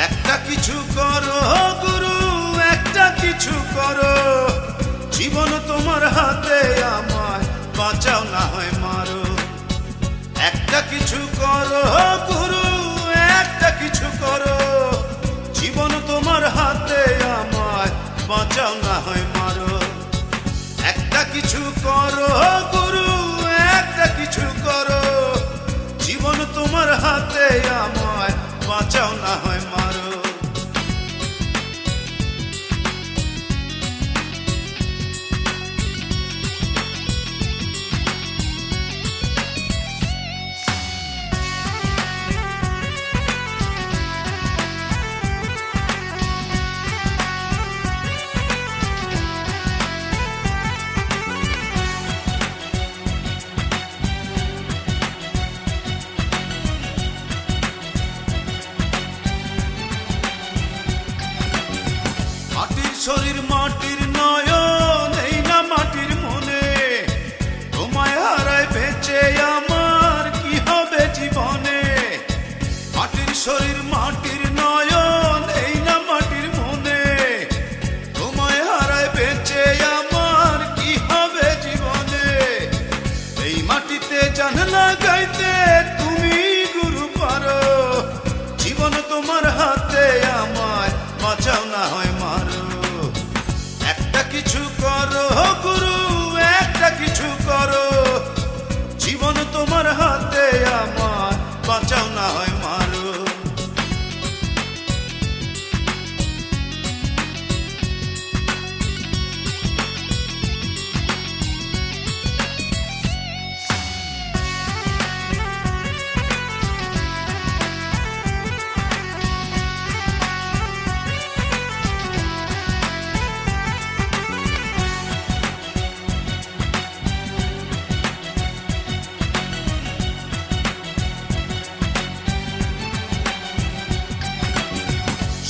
একটা কিছু করো গুরু, একটা কিছু করো, জীবন তোমার হাতে, আমায় বাঁচাও না হয় মারো। একটা কিছু করো গুরু, একটা কিছু করো, জীবন তোমার হাতে, আমায় বাঁচাও না হয় মারো। একটা কিছু করো গুরু, একটা কিছু করো, জীবন তোমার হাতে, আমায় বাঁচাও না হয় মারো। মাটির শরীর মাটির নয়ন, এই না মাটির মনে, তোমায় হারায় বেঁচে আমার কি হবে জীবনে। মাটির শরীর মাটির নয়ন, এই না মাটির মনে, তোমায় হারায় বেঁচে আমার কি হবে জীবনে। এই মাটিতে জান লাগাইতে তুমি গুরু পারো, জীবন তোমার হাতে, আমায় বাঁচাও না হয় মারো। একটা কিছু করো গুরু, একটা কিছু করো, জীবন তোমার হাতে, আমায় বাঁচাও না হয় মারো।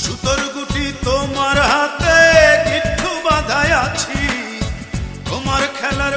সুতোর গুটি তোমার হাতে, গিট্টু বাঁধায় আছি, তোমার খেলার